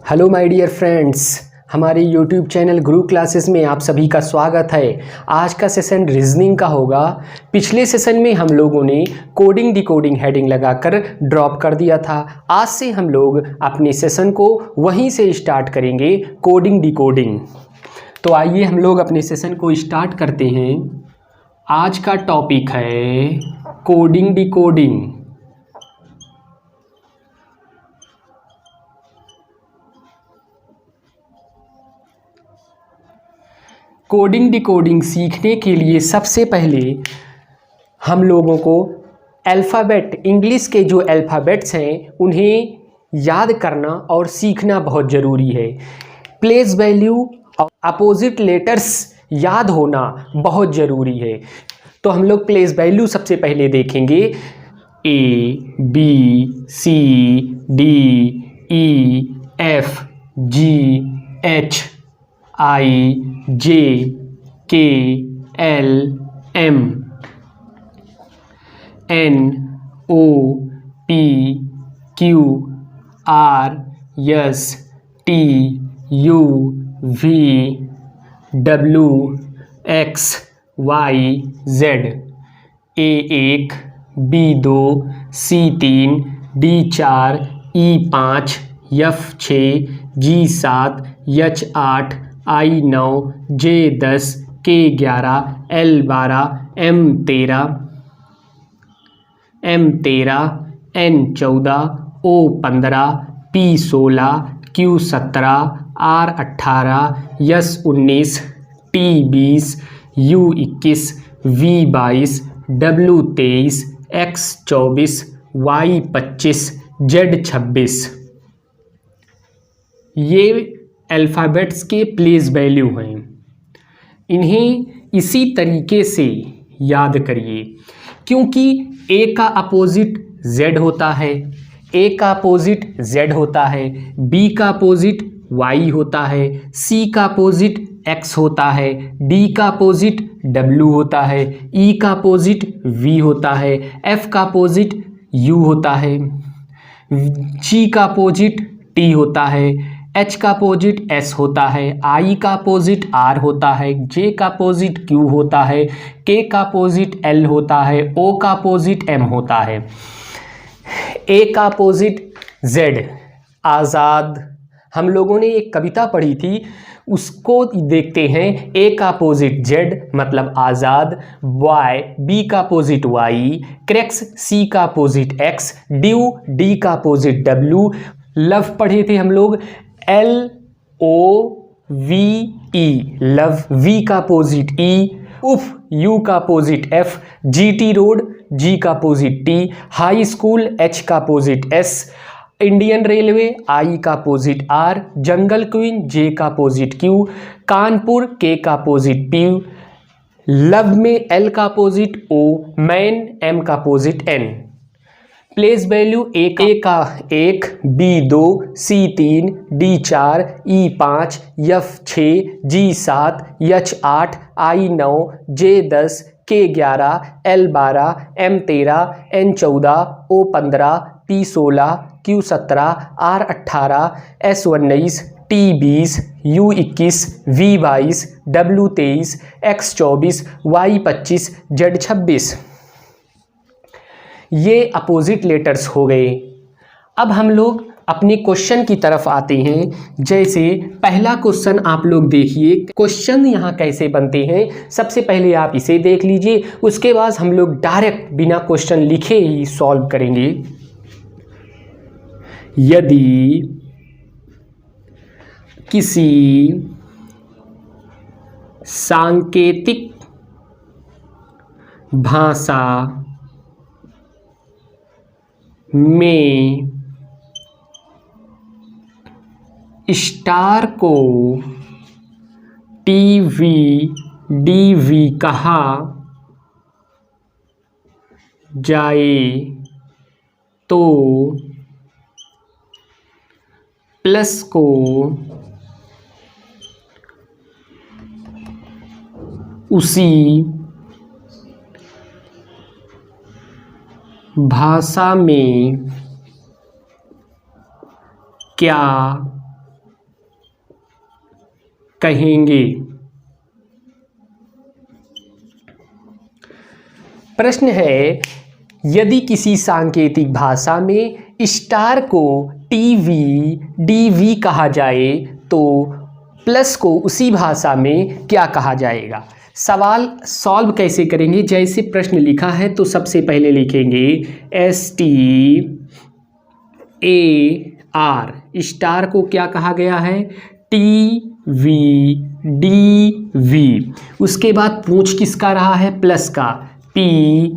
Hello my dear friends, हमारे YouTube channel गुरु classes में आप सभी का स्वागत है। आज का सेशन रीजनिंग का होगा। पिछले सेशन में हम लोगों ने कोडिंग डिकोडिंग हेडिंग लगाकर ड्रॉप कर दिया था। आज से हम लोग अपने सेशन को वहीं से स्टार्ट करेंगे, कोडिंग डिकोडिंग। तो आइए हम लोग अपने सेशन को स्टार्ट करते हैं। आज का टॉपिक है कोडिंग डिकोडिंग। कोडिंग डिकोडिंग सीखने के लिए सबसे पहले हम लोगों को अल्फ़ाबेट, इंग्लिश के जो अल्फ़ाबेट्स हैं उन्हें याद करना और सीखना बहुत ज़रूरी है। प्लेस वैल्यू और अपोजिट लेटर्स याद होना बहुत ज़रूरी है। तो हम लोग प्लेस वैल्यू सबसे पहले देखेंगे। A B C D E F G H I J K L M N O P Q R S T U V W X Y Z। A1 B2 C3 D4 E5 F6 G7 H8 I9 J10 K11 L12 M13 N14 O15 P16 Q17 R18 S19 T20 U21 V22 W23 X24 Y25 Z26। ये alphabets के place value हैं। इन्हें इसी तरीके से याद करिए, क्योंकि ए का अपोजिट जेड होता है, ए का अपोजिट जेड होता है, बी का अपोजिट वाई होता है, सी का अपोजिट एक्स होता है, डी का अपोजिट डब्ल्यू होता है, ई का अपोजिट वी होता है, एफ का अपोजिट यू होता है, जी का अपोजिट टी होता है, एच का अपोजिट एस होता है, आई का अपोजिट आर होता है, जे का अपोजिट क्यू होता है, के का अपोजिट एल होता है, ओ का अपोजिट एम होता है, ए का अपोजिट जेड। आज़ाद, हम लोगों ने एक कविता पढ़ी थी, उसको देखते हैं। ए का अपोजिट जेड मतलब आज़ाद, वाई बी का अपोजिट वाई, क्रैक्स सी का अपोजिट एक्स, ड्यू डी का अपोजिट डब्ल्यू। लव पढ़े थे हम लोग, LOVE लव, वी का अपोजिट ई, उफ यू का अपोजिट एफ, GT रोड जी का opposite T, high school H का अपोजिट एस, इंडियन रेलवे आई का अपोजिट आर, जंगल क्वीन जे का अपोजिट क्यू, कानपुर के का अपोजिट पी, लव में एल का अपोजिट ओ, मैन एम का अपोजिट एन। प्लेस वैल्यू ए का 1 B2 C3 D4 E5 F6 G7 H8 I9 J10 K11 L12 M13 N14 O15 P16 Q17 R18 S19 T20 U21 V22 W23 X24 Y25 Z26। ये opposite letters हो गए। अब हम लोग अपने question की तरफ आते हैं। जैसे पहला क्वेश्चन आप लोग देखिए, क्वेश्चन यहाँ कैसे बनते हैं। सबसे पहले आप इसे देख लीजिए, उसके बाद हम लोग डायरेक्ट बिना क्वेश्चन लिखे ही सॉल्व करेंगे। यदि किसी सांकेतिक भाषा में स्टार को टीवी डीवी कहा जाए तो प्लस को उसी भाषा में क्या कहेंगे? प्रश्न है, यदि किसी सांकेतिक भाषा में स्टार को टीवी डीवी कहा जाए तो प्लस को उसी भाषा में क्या कहा जाएगा? सवाल सॉल्व कैसे करेंगे? जैसे प्रश्न लिखा है तो सबसे पहले लिखेंगे STAR, स्टार को क्या कहा गया है? TV DV. उसके बाद पूंछ किसका रहा है? प्लस का, PLUSH,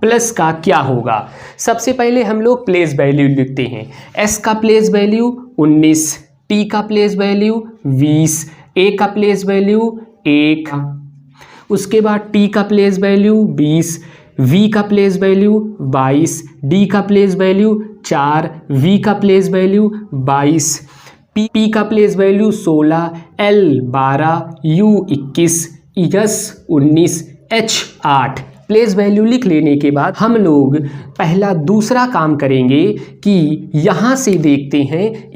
प्लस का क्या होगा? सबसे पहले हम लोग प्लेस वैल्यू लिखते हैं। S का प्लेस वैल्यू 19, T का प्लेस वैल्यू 20, A का प्लेस वैल्यू 1, उसके बाद T का प्लेस वैल्यू 20, V का प्लेस वैल्यू 22, D का प्लेस वैल्यू 4, V का प्लेस वैल्यू 22, P का place value 16, L 12, U 21, S 19, H 8। Place value लिख लेने के बाद हम लोग पहला दूसरा काम करेंगे कि यहाँ से देखते हैं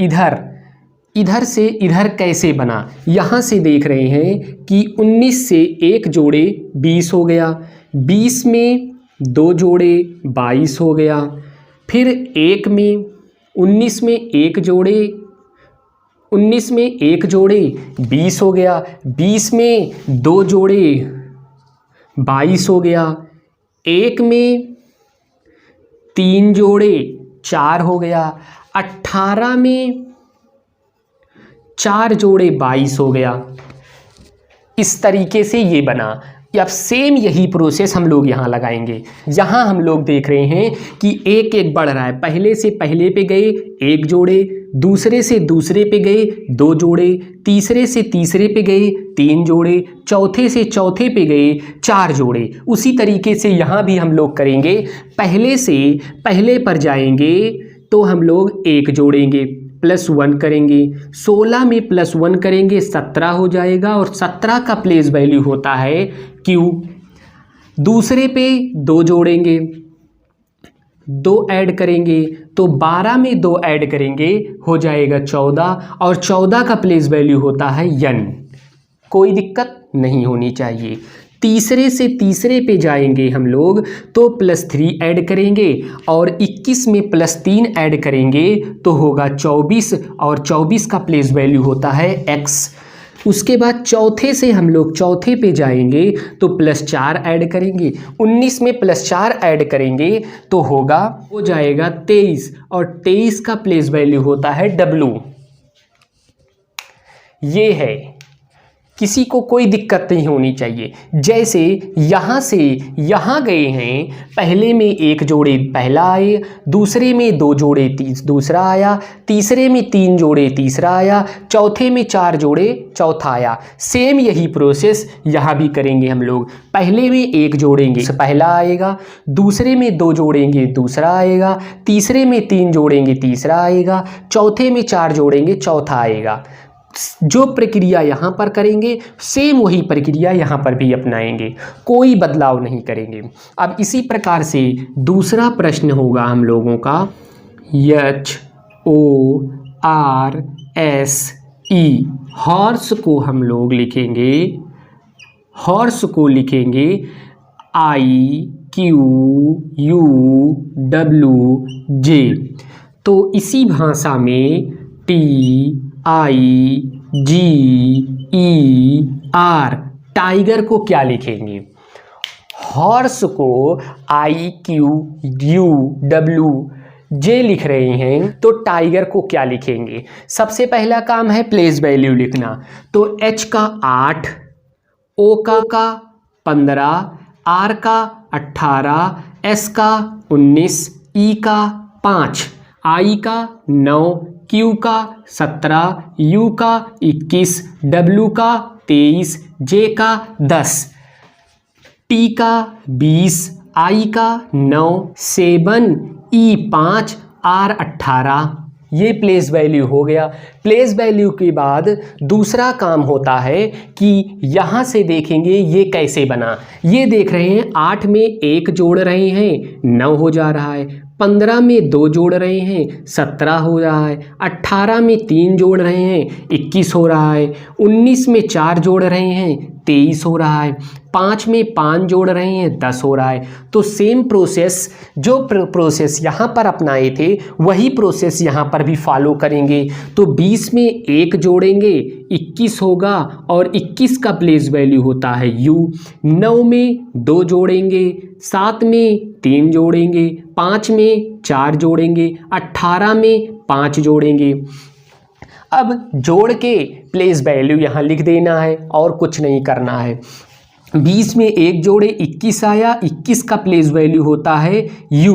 इधर से इधर कैसे बना। यहाँ से देख रहे हैं कि 19 से 1 जोड़े 20 हो गया, 20 में 2 जोड़े 22 हो गया, फिर 1 में 19 में 1 जोड़े 19 में 1 जोड़े 20 हो गया, 20 में 2 जोड़े 22 हो गया, 1 में 3 जोड़े 4 हो गया, 18 में 4 जोड़े 22 हो गया। इस तरीके से ये बना। अब सेम यही प्रोसेस हम लोग यहाँ लगाएंगे। यहाँ हम लोग देख रहे हैं कि एक एक बढ़ रहा है। पहले से पहले पे गए 1 जोड़े, दूसरे से दूसरे पे गए 2 जोड़े, तीसरे से तीसरे पे गए 3 जोड़े, चौथे से चौथे पे गए 4 जोड़े। उसी तरीके से यहाँ भी हम लोग करेंगे। पहले से पहले पर जाएंगे तो हम लोग 1 जोड़ेंगे, +1 करेंगे, 16 में +1 करेंगे 17 हो जाएगा, और 17 का प्लेस वैल्यू होता है Q। दूसरे पे 2 जोड़ेंगे, 2 ऐड करेंगे तो 12 में 2 ऐड करेंगे हो जाएगा 14, और 14 का प्लेस वैल्यू होता है N। कोई दिक्कत नहीं होनी चाहिए। तीसरे से तीसरे पे जाएंगे हम लोग तो +3 ऐड करेंगे, और 21 में +3 ऐड करेंगे तो होगा 24, और 24 का प्लेस वैल्यू होता है X। उसके बाद चौथे से हम लोग चौथे पे जाएंगे तो +4 ऐड करेंगे, 19 में +4 ऐड करेंगे तो हो जाएगा 23, और 23 का प्लेस वैल्यू होता है W। ये है, किसी को कोई दिक्कत नहीं होनी चाहिए। जैसे यहाँ से यहाँ गए हैं, पहले में 1 जोड़े पहला आए, दूसरे में 2 जोड़े दूसरा आया, तीसरे में 3 जोड़े तीसरा आया, चौथे में 4 जोड़े चौथा आया। सेम यही प्रोसेस यहाँ भी करेंगे हम लोग। पहले में 1 जोड़ेंगे पहला आएगा, दूसरे में 2 जोड़ेंगे दूसरा आएगा, तीसरे में 3 जोड़ेंगे तीसरा आएगा, चौथे में 4 जोड़ेंगे चौथा आएगा। जो प्रक्रिया यहाँ पर करेंगे सेम वही प्रक्रिया यहाँ पर भी अपनाएंगे, कोई बदलाव नहीं करेंगे। अब इसी प्रकार से दूसरा प्रश्न होगा हम लोगों का HORSE। हॉर्स को हम लोग लिखेंगे, हॉर्स को लिखेंगे IQUWJ। तो इसी भाषा में TIGER, टाइगर को क्या लिखेंगे? हॉर्स को IQUWJ लिख रहे हैं तो टाइगर को क्या लिखेंगे? सबसे पहला काम है प्लेस वैल्यू लिखना। तो H का 8, O का 15, R का 18, S का 19, E का 5, I का 9, Q का 17, U का 21, W का 23, J का 10, T का 20, I का 9, 7, E 5, R 18। ये प्लेस वैल्यू हो गया। प्लेस वैल्यू के बाद दूसरा काम होता है कि यहाँ से देखेंगे ये कैसे बना। ये देख रहे हैं 8 में 1 जोड़ रहे हैं 9 हो जा रहा है, 15 में 2 जोड़ रहे हैं 17 हो रहा है, 18 में 3 जोड़ रहे हैं 21 हो रहा है, 19 में 4 जोड़ रहे हैं 23 हो रहा है, 5 में 5 जोड़ रहे हैं 10 हो रहा है। तो सेम प्रोसेस, जो प्रोसेस यहाँ पर अपनाए थे वही प्रोसेस यहाँ पर भी फॉलो करेंगे। तो 20 में 1 जोड़ेंगे 21 होगा और 21 का प्लेस वैल्यू होता है u। 9 में 2 जोड़ेंगे, 7 में 3 जोड़ेंगे, 5 में 4 जोड़ेंगे, 18 में 5 जोड़ेंगे। अब जोड़ के प्लेस वैल्यू यहाँ लिख देना है और कुछ नहीं करना है। 20 में 1 जोड़े 21 आया, 21 का प्लेस वैल्यू होता है u।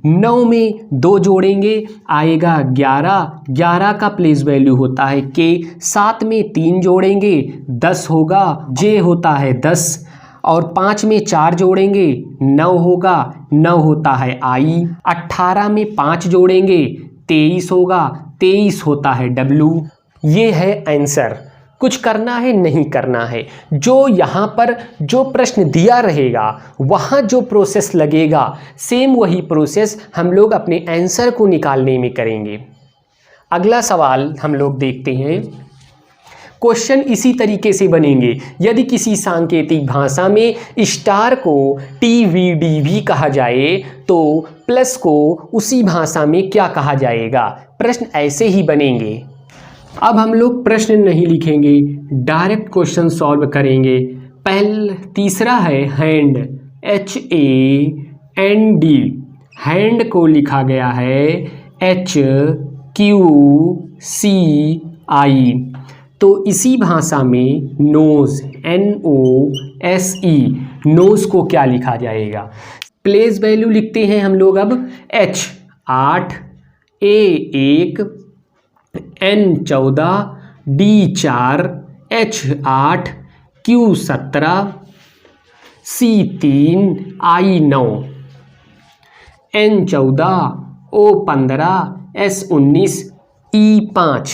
9 में 2 जोड़ेंगे आएगा 11, 11 का प्लेस वैल्यू होता है k। 7 में 3 जोड़ेंगे 10 होगा, j होता है 10। और 5 में 4 जोड़ेंगे 9 होगा, 9 होता है i। 18 में 5 जोड़ेंगे 23 होगा, 23 होता है w। ये है आंसर। कुछ करना है नहीं करना है, जो यहाँ पर जो प्रश्न दिया रहेगा वहाँ जो प्रोसेस लगेगा सेम वही प्रोसेस हम लोग अपने आंसर को निकालने में करेंगे। अगला सवाल हम लोग देखते हैं। क्वेश्चन इसी तरीके से बनेंगे। यदि किसी सांकेतिक भाषा में स्टार को TVD भी कहा जाए तो प्लस को उसी भाषा में क्या कहा जाएगा? प्रश्न ऐसे ही बनेंगे। अब हम लोग प्रश्न नहीं लिखेंगे, डायरेक्ट क्वेश्चन सॉल्व करेंगे। तीसरा है हैंड, HAND। हैंड को लिखा गया है HQCI। तो इसी भाषा में नोज, NOSE, नोज को क्या लिखा जाएगा? प्लेस वैल्यू लिखते हैं हम लोग अब। H 8, A 1, N 14, D 4, H 8, Q 17, C 3, I 9, N 14, O 15, S 19, E 5।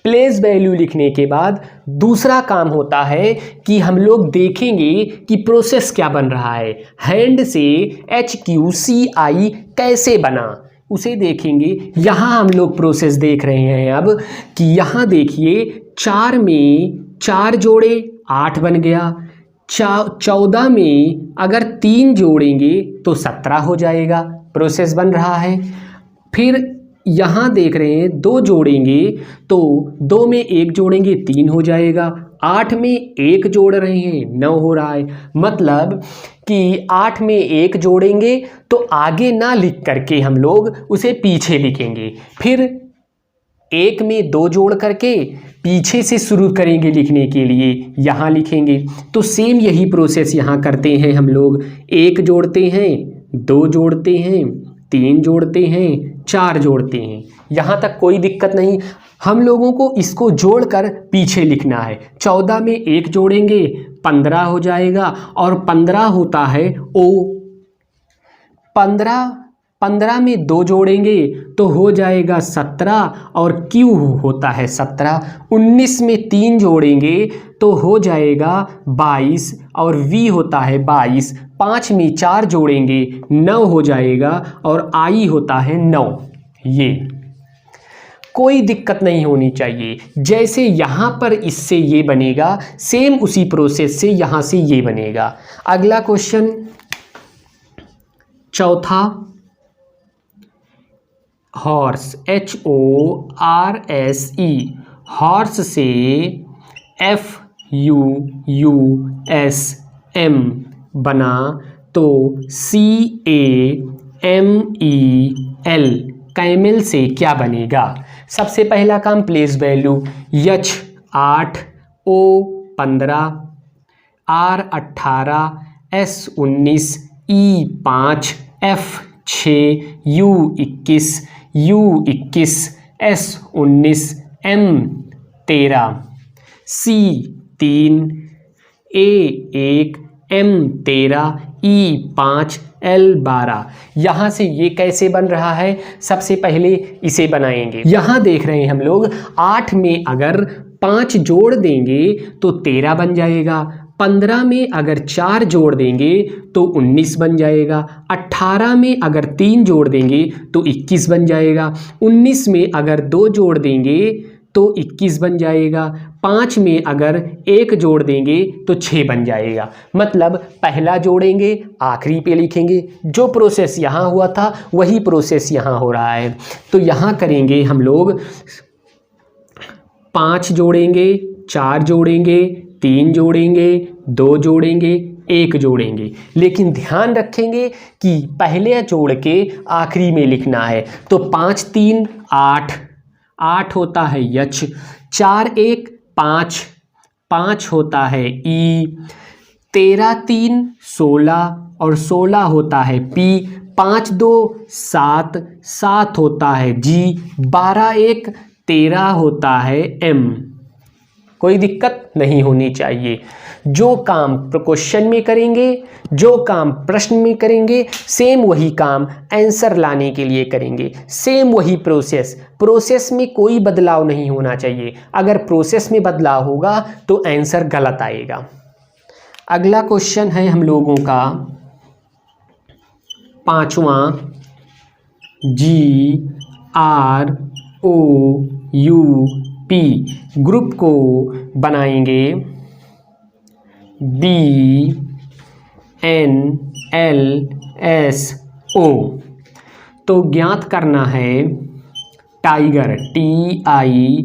Place value लिखने के बाद दूसरा काम होता है कि हम लोग देखेंगे कि प्रोसेस क्या बन रहा है। हैंड से HQCI कैसे बना उसे देखेंगे। यहाँ हम लोग प्रोसेस देख रहे हैं अब कि यहाँ देखिए 4 में 4 जोड़े 8 बन गया। 14 में अगर 3 जोड़ेंगे तो 17 हो जाएगा। प्रोसेस बन रहा है। फिर यहाँ देख रहे हैं 2 जोड़ेंगे तो 2 में 1 जोड़ेंगे 3 हो जाएगा। 8 में 1 जोड़ रहे हैं 9 हो रहा है। मतलब कि 8 में 1 जोड़ेंगे तो आगे ना लिख करके हम लोग उसे पीछे लिखेंगे। फिर 1 में 2 जोड़ करके पीछे से शुरू करेंगे लिखने के लिए, यहाँ लिखेंगे। तो सेम यही प्रोसेस यहाँ करते हैं हम लोग। 1 जोड़ते हैं, 2 जोड़ते हैं, 3 जोड़ते हैं, 4 जोड़ते हैं। यहाँ तक कोई दिक्कत नहीं। हम लोगों को इसको जोड़कर पीछे लिखना है। 14 में 1 जोड़ेंगे 15 हो जाएगा और 15 होता है O। 15 में 2 जोड़ेंगे तो हो जाएगा 17 और Q होता है 17। 19 में 3 जोड़ेंगे तो हो जाएगा 22 और V होता है 22। 5 में 4 जोड़ेंगे 9 हो जाएगा और I होता है 9। ये कोई दिक्कत नहीं होनी चाहिए। जैसे यहाँ पर इससे ये बनेगा सेम उसी प्रोसेस से यहाँ से ये बनेगा। अगला क्वेश्चन चौथा, हॉर्स, HORSE, हॉर्स से FUUSM बना तो CAMEL, कैमेल से क्या बनेगा? सबसे पहला काम place value. H 8, O 15, R 18, S 19, E 5, F 6, U 21, U 21, S 19, M 13, C 3, A 1, M 13, E 5, L 12। यहाँ से ये कैसे बन रहा है? सबसे पहले इसे बनाएंगे। यहाँ देख रहे हैं हम लोग 8 में अगर 5 जोड़ देंगे तो 13 बन जाएगा। 15 में अगर 4 जोड़ देंगे तो 19 बन जाएगा। 18 में अगर 3 जोड़ देंगे तो 21 बन जाएगा। 19 में अगर 2 जोड़ देंगे तो 21 बन जाएगा। 5 में अगर 1 जोड़ देंगे तो 6 बन जाएगा। मतलब पहला जोड़ेंगे, आखिरी पे लिखेंगे। जो प्रोसेस यहाँ हुआ था वही प्रोसेस यहाँ हो रहा है। तो यहाँ करेंगे हम लोग 5 जोड़ेंगे, 4 जोड़ेंगे, 3 जोड़ेंगे, 2 जोड़ेंगे, 1 जोड़ेंगे। लेकिन ध्यान रखेंगे कि पहले जोड़ के आखिरी में लिखना है। तो 5 3 8, 8 होता है यच। 4 1 5, 5 होता है ई। 13 3 16 और 16 होता है पी। 5 2 7, 7 होता है जी। 12 1 13 होता है एम। कोई दिक्कत नहीं होनी चाहिए। जो काम क्वेश्चन में करेंगे, जो काम प्रश्न में करेंगे, सेम वही काम आंसर लाने के लिए करेंगे। सेम वही प्रोसेस में कोई बदलाव नहीं होना चाहिए। अगर प्रोसेस में बदलाव होगा तो आंसर गलत आएगा। अगला क्वेश्चन है हम लोगों का 5वां, GROUP ग्रुप को बनाएंगे BNLSO। तो ज्ञात करना है टाइगर, TIGER।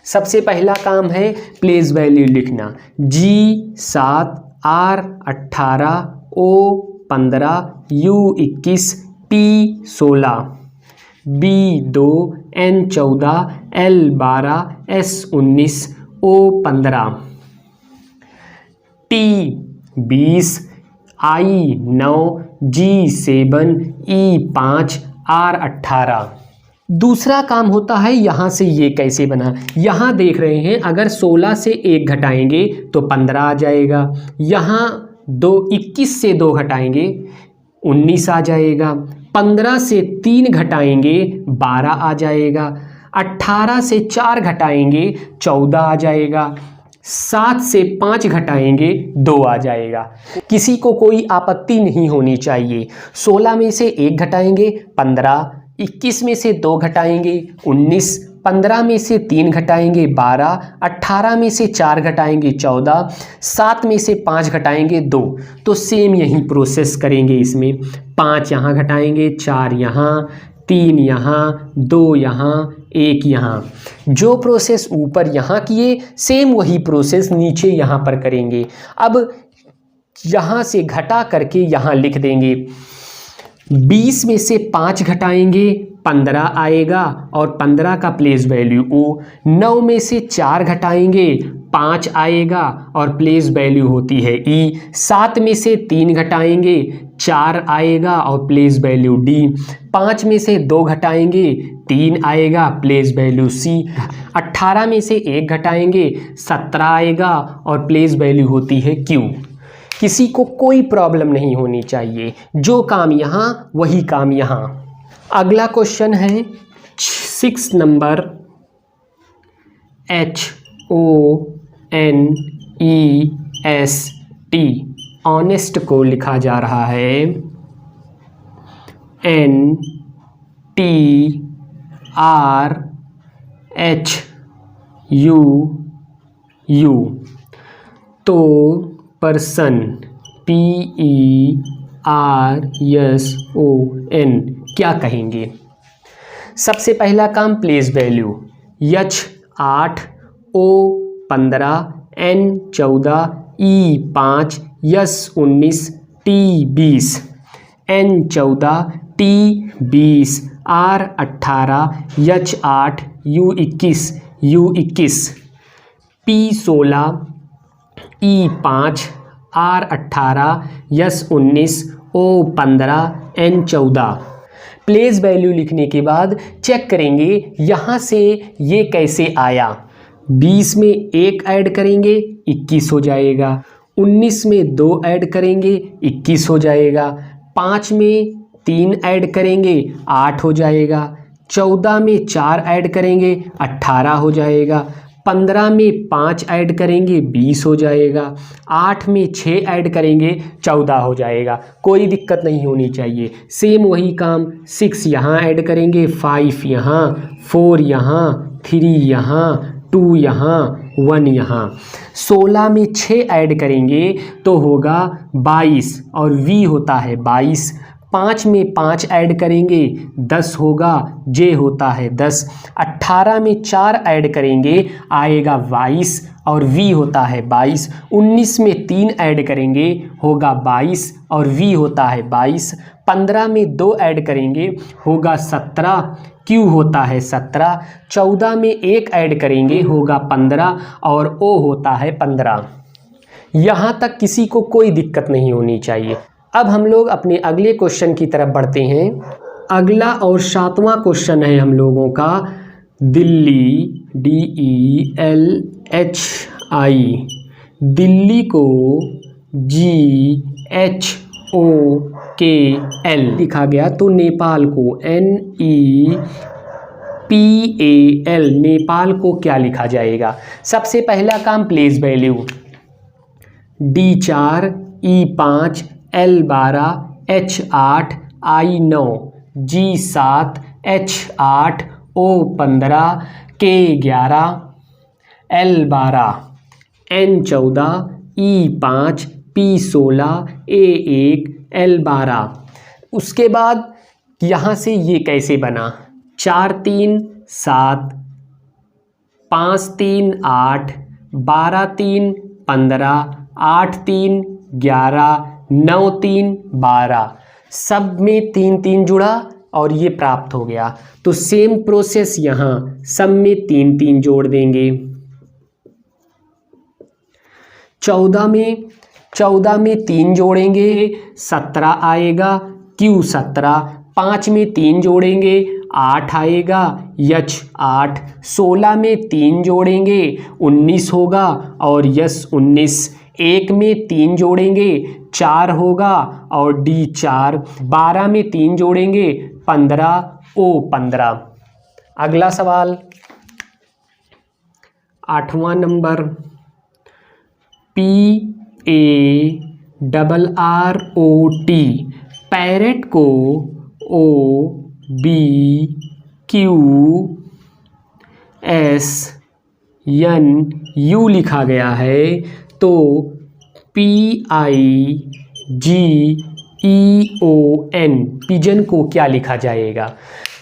सबसे पहला काम है प्लेस वैल्यू लिखना। G 7, R 18, O 15, U 21, P 16, B 2, N 14, L 12, S 19, O 15, T 20, I 9, G 7, E 5, R 18। दूसरा काम होता है यहाँ से ये कैसे बना। यहाँ देख रहे हैं अगर 16 से 1 घटाएंगे तो 15 आ जाएगा। यहाँ 21 से 2 घटाएंगे 19 आ जाएगा। 15 से 3 घटाएंगे 12 आ जाएगा। 18 से 4 घटाएंगे 14 आ जाएगा। 7 से 5 घटाएंगे 2 आ जाएगा। किसी को कोई आपत्ति नहीं होनी चाहिए। 16 में से 1 घटाएंगे 15, 21 में से 2 घटाएंगे 19, 15 में से 3 घटाएंगे 12, 18 में से 4 घटाएंगे 14, 7 में से 5 घटाएंगे 2। तो सेम यही प्रोसेस करेंगे इसमें। 5 यहाँ घटाएंगे, 4 यहाँ, 3 यहाँ, 2 यहाँ, 1 यहाँ। जो प्रोसेस ऊपर यहाँ किए सेम वही प्रोसेस नीचे यहाँ पर करेंगे। अब यहाँ से घटा करके यहाँ लिख देंगे। 20 में से 5 घटाएंगे 15 आएगा और 15 का प्लेस वैल्यू ओ। 9 में से 4 घटाएंगे 5 आएगा और प्लेस वैल्यू होती है ई। 7 में से 3 घटाएंगे 4 आएगा और प्लेस वैल्यू डी। 5 में से 2 घटाएंगे 3 आएगा, प्लेस वैल्यू सी। 18 में से 1 घटाएंगे 17 आएगा और प्लेस वैल्यू होती है क्यू। किसी को कोई प्रॉब्लम नहीं होनी चाहिए। जो काम यहाँ वही काम यहाँ। अगला क्वेश्चन है 6 नंबर, HONEST। ऑनेस्ट को लिखा जा रहा है NTRHUU। तो पर्सन PERSON क्या कहेंगे। सबसे पहला काम place value. H 8, O 15, N 14, E 5, S 19, T 20, N 14, T 20, R 18, H 8, U 21, U 21, P 16, E 5, R 18, S 19, O 15, N 14। Place value लिखने के बाद चेक करेंगे यहाँ से ये कैसे आया। 20 में 1 ऐड करेंगे 21 हो जाएगा। 19 में 2 ऐड करेंगे 21 हो जाएगा। 5 में 3 ऐड करेंगे 8 हो जाएगा। 14 में 4 ऐड करेंगे 18 हो जाएगा। 15 में 5 ऐड करेंगे 20 हो जाएगा, 8 में 6 ऐड करेंगे 14 हो जाएगा, कोई दिक्कत नहीं होनी चाहिए। सेम वही काम, 6 यहाँ ऐड करेंगे, 5 यहाँ, 4 यहाँ, 3 यहाँ, 2 यहाँ, 1 यहाँ। 16 में 6 ऐड करेंगे तो होगा 22 और v होता है 22। 5 में 5 ऐड करेंगे 10 होगा, j होता है 10। 18 में 4 ऐड करेंगे आएगा 22 और v होता है 22। 19 में 3 ऐड करेंगे होगा 22 और v होता है 22। 15 में 2 ऐड करेंगे होगा 17, q होता है 17। 14 में 1 ऐड करेंगे होगा 15 और o होता है 15। यहाँ तक किसी को कोई दिक्कत नहीं होनी चाहिए। अब हम लोग अपने अगले क्वेश्चन की तरफ बढ़ते हैं। अगला और 7वां क्वेश्चन है हम लोगों का दिल्ली, DELHI, दिल्ली को GHOKL लिखा गया तो नेपाल को NEPAL, नेपाल को क्या लिखा जाएगा? सबसे पहला काम place value, D4, E5, L12, H8, I9, G7, H8, O15, K11, L12, N14, E5, P16, A1, L12। उसके बाद यहाँ से ये कैसे बना? 4 3 7, 5 3 8, 12 3 15, 8 3 11, 9 3 12, सब में 3 3 जुड़ा और ये प्राप्त हो गया। तो सेम प्रोसेस यहाँ सब में 3 3 जोड़ देंगे। 14 में 3 जोड़ेंगे 17 आएगा, Q 17। 5 में 3 जोड़ेंगे 8 आएगा, H 8। 16 में 3 जोड़ेंगे 19 होगा और यस 19। 1 में 3 जोड़ेंगे 4 होगा और D 4। 12 में 3 जोड़ेंगे 15, O 15। अगला सवाल 8वां नंबर PARROT, पैरेट को OBQSNU लिखा गया है तो PIGEON, पिजन को क्या लिखा जाएगा?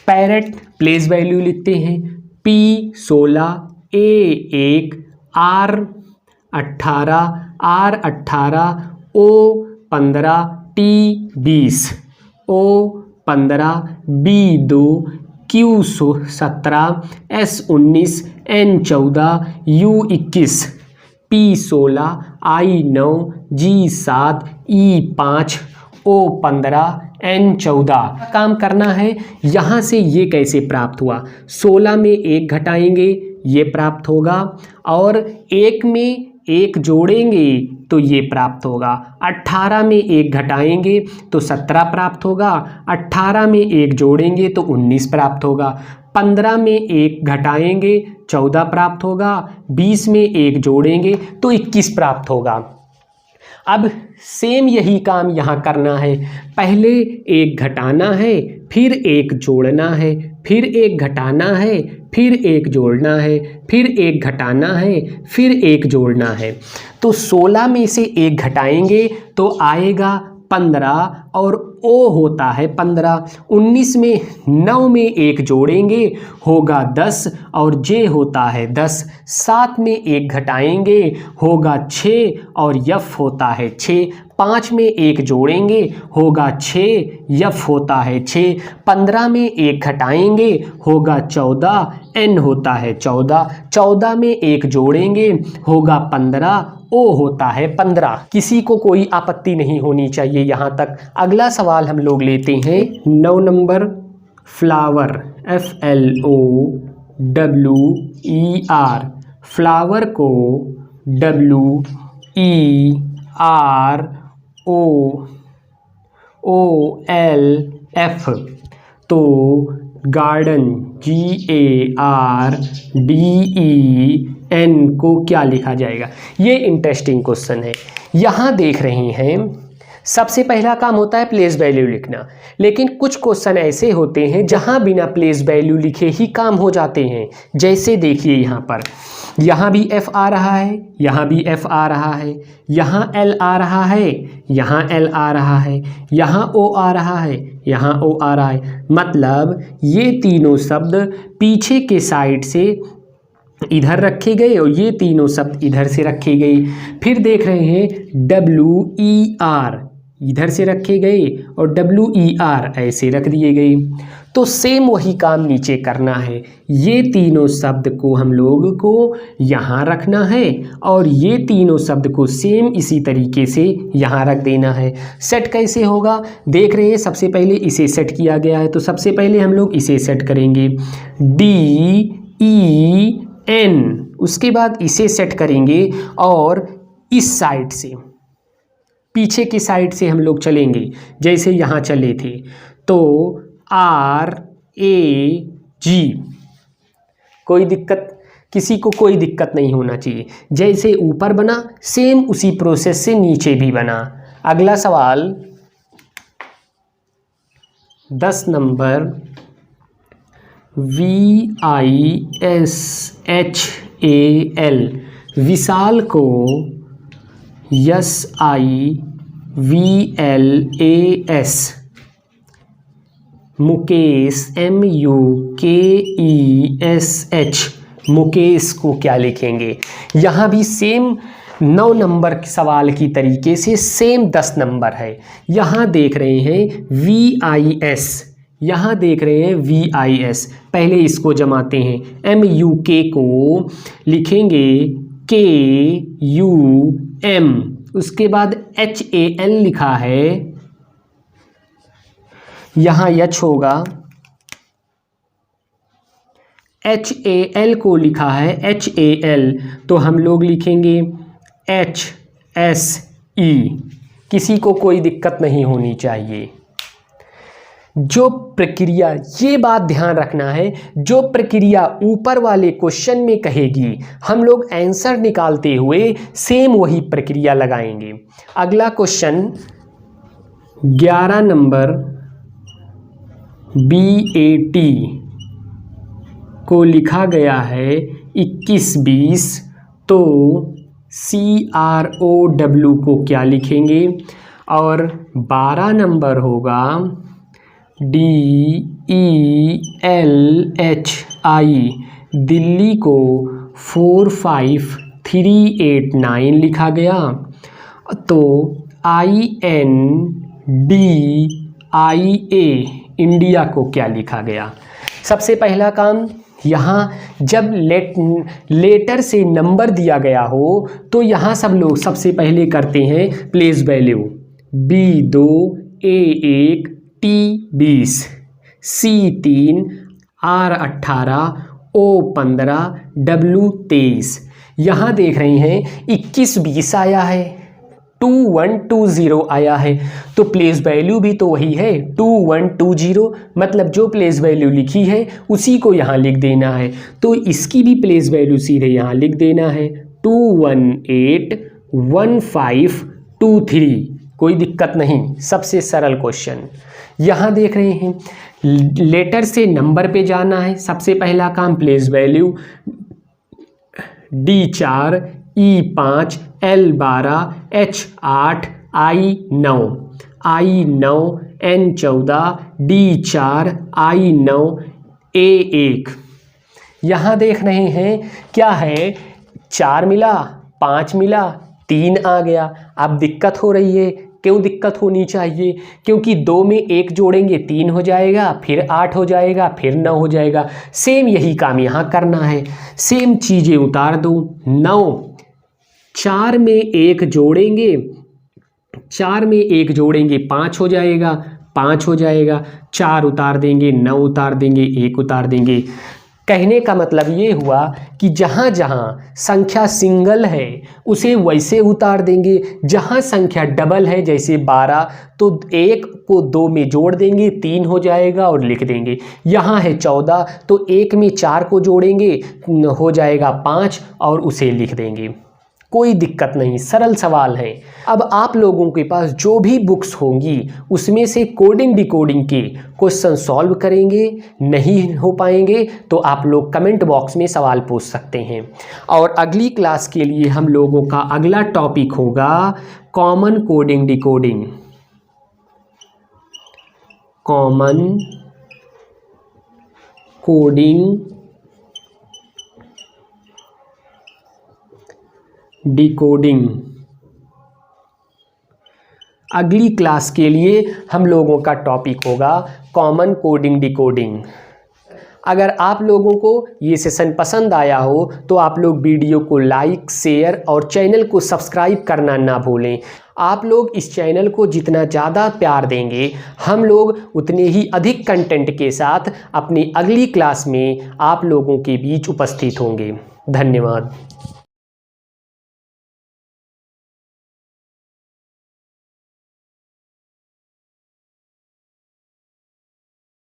पैरेट प्लेस वैल्यू लिखते हैं P16, A1, R18, R18, O15, T20, O15, B2, Q17, S19, N14, U21, P16, I9, G7, E5, O15, N14। काम करना है। यहाँ से ये कैसे प्राप्त हुआ? 16 में 1 घटाएंगे ये प्राप्त होगा और 1 में 1 जोड़ेंगे तो ये प्राप्त होगा। 18 में 1 घटाएंगे तो 17 प्राप्त होगा। 18 में 1 जोड़ेंगे तो 19 प्राप्त होगा। 15 में 1 घटाएंगे 14 प्राप्त होगा। 20 में 1 जोड़ेंगे तो 21 प्राप्त होगा। अब सेम यही काम यहाँ करना है। पहले 1 घटाना है, फिर 1 जोड़ना है, फिर 1 घटाना है, फिर 1 जोड़ना है, फिर 1 घटाना है, फिर 1 जोड़ना है। तो 16 में से 1 घटाएंगे तो आएगा 15 और O होता है 15। 19 में 9 में 1 जोड़ेंगे होगा 10 और J होता है 10। 7 में 1 घटाएंगे होगा 6 और F होता है 6। 5 में 1 जोड़ेंगे होगा 6, F होता है 6। 15 में 1 घटाएंगे होगा 14, N होता है 14। 14 में 1 जोड़ेंगे होगा 15, O होता है 15। किसी को कोई आपत्ति नहीं होनी चाहिए यहाँ तक। अगला सवाल हम लोग लेते हैं 9 नंबर फ्लावर, FLOWER, फ्लावर को WEROOLF, तो गार्डन GARDEN n को क्या लिखा जाएगा। ये इंटरेस्टिंग क्वेश्चन है। यहाँ देख रहे हैं सबसे पहला काम होता है प्लेस वैल्यू लिखना, लेकिन कुछ क्वेश्चन ऐसे होते हैं जहाँ बिना प्लेस वैल्यू लिखे ही काम हो जाते हैं। जैसे देखिए यहाँ भी f आ रहा है, यहाँ भी f आ रहा है, यहाँ l आ रहा है, यहाँ l आ रहा है, यहाँ o आ रहा है, यहाँ o आ रहा है। मतलब ये तीनों शब्द पीछे के साइड से इधर रखे गए और ये तीनों शब्द इधर से रखे गए। फिर देख रहे हैं WER इधर से रखे गए और WER ऐसे रख दिए गए। तो सेम वही काम नीचे करना है। ये तीनों शब्द को हम लोग को यहाँ रखना है और ये तीनों शब्द को सेम इसी तरीके से यहाँ रख देना है। सेट कैसे होगा देख रहे हैं। सबसे पहले इसे सेट किया गया है, तो सबसे पहले हम लोग इसे सेट करेंगे DEN, उसके बाद इसे सेट करेंगे और इस साइड से पीछे की साइड से हम लोग चलेंगे, जैसे यहाँ चले थे। तो RAG, कोई दिक्कत, किसी को कोई दिक्कत नहीं होना चाहिए। जैसे ऊपर बना सेम उसी प्रोसेस से नीचे भी बना। अगला सवाल 10 नंबर VISHAL, विशाल को SIVLAS, मुकेश MUKESH, मुकेश को क्या लिखेंगे। यहाँ भी सेम 9 नंबर के सवाल की तरीके से सेम 10 नंबर है। यहाँ देख रहे हैं VIS, यहाँ देख रहे हैं VIS। पहले इसको जमाते हैं। MUK को लिखेंगे KUM, उसके बाद HAL लिखा है, यहाँ H होगा। HAL को लिखा है HAL, तो हम लोग लिखेंगे HSE। किसी को कोई दिक्कत नहीं होनी चाहिए। जो प्रक्रिया, ये बात ध्यान रखना है, जो प्रक्रिया ऊपर वाले क्वेश्चन में कहेगी हम लोग आंसर निकालते हुए सेम वही प्रक्रिया लगाएंगे। अगला क्वेश्चन 11 नंबर BAT को लिखा गया है 21-20, तो CROW को क्या लिखेंगे। और 12 नंबर होगा DELHI, दिल्ली को 45389 लिखा गया। तो INDIA, इंडिया को क्या लिखा गया। सबसे पहला काम, यहाँ जब लेटर से नंबर दिया गया हो तो यहाँ सब लोग सबसे पहले करते हैं place value. B2, A1, T20, C3, R18, O15, W23। यहाँ देख रहे हैं 21-20 आया है, 2120 आया है, तो प्लेस वैल्यू भी तो वही है 2120। मतलब जो प्लेस वैल्यू लिखी है उसी को यहाँ लिख देना है। तो इसकी भी प्लेस वैल्यू सीधे यहाँ लिख देना है 2181523। कोई दिक्कत नहीं, सबसे सरल क्वेश्चन। यहाँ देख रहे हैं लेटर से नंबर पे जाना है। सबसे पहला काम place value D4, E5, L12, H8, I9, I9, N14, D4, I9, A1। यहाँ देख रहे हैं क्या है, 4 मिला, 5 मिला, 3 आ गया। अब दिक्कत हो रही है। क्यों दिक्कत होनी चाहिए? क्योंकि 2 में 1 जोड़ेंगे 3 हो जाएगा, फिर 8 हो जाएगा, फिर 9 हो जाएगा। सेम यही काम यहाँ करना है। सेम चीज़ें उतार दो। 9, 4 में 1 जोड़ेंगे, 4 में 1 जोड़ेंगे 5 हो जाएगा, 5 हो जाएगा। 4 उतार देंगे, 9 उतार देंगे, 1 उतार देंगे। कहने का मतलब ये हुआ कि जहाँ जहाँ संख्या सिंगल है उसे वैसे उतार देंगे, जहाँ संख्या डबल है जैसे 12 तो 1 को 2 में जोड़ देंगे 3 हो जाएगा और लिख देंगे। यहाँ है 14 तो 1 में 4 को जोड़ेंगे हो जाएगा 5 और उसे लिख देंगे। कोई दिक्कत नहीं, सरल सवाल है। अब आप लोगों के पास जो भी बुक्स होंगी उसमें से कोडिंग डिकोडिंग के क्वेश्चन सॉल्व करेंगे। नहीं हो पाएंगे तो आप लोग कमेंट बॉक्स में सवाल पूछ सकते हैं। और अगली क्लास के लिए हम लोगों का अगला टॉपिक होगा common coding decoding. Common coding decoding. अगली क्लास के लिए हम लोगों का टॉपिक होगा कॉमन कोडिंग डिकोडिंग। अगर आप लोगों को ये सेशन पसंद आया हो तो आप लोग वीडियो को लाइक, शेयर और चैनल को सब्सक्राइब करना ना भूलें। आप लोग इस चैनल को जितना ज़्यादा प्यार देंगे हम लोग उतने ही अधिक कंटेंट के साथ अपनी अगली क्लास में आप लोगों के बीच उपस्थित होंगे। धन्यवाद।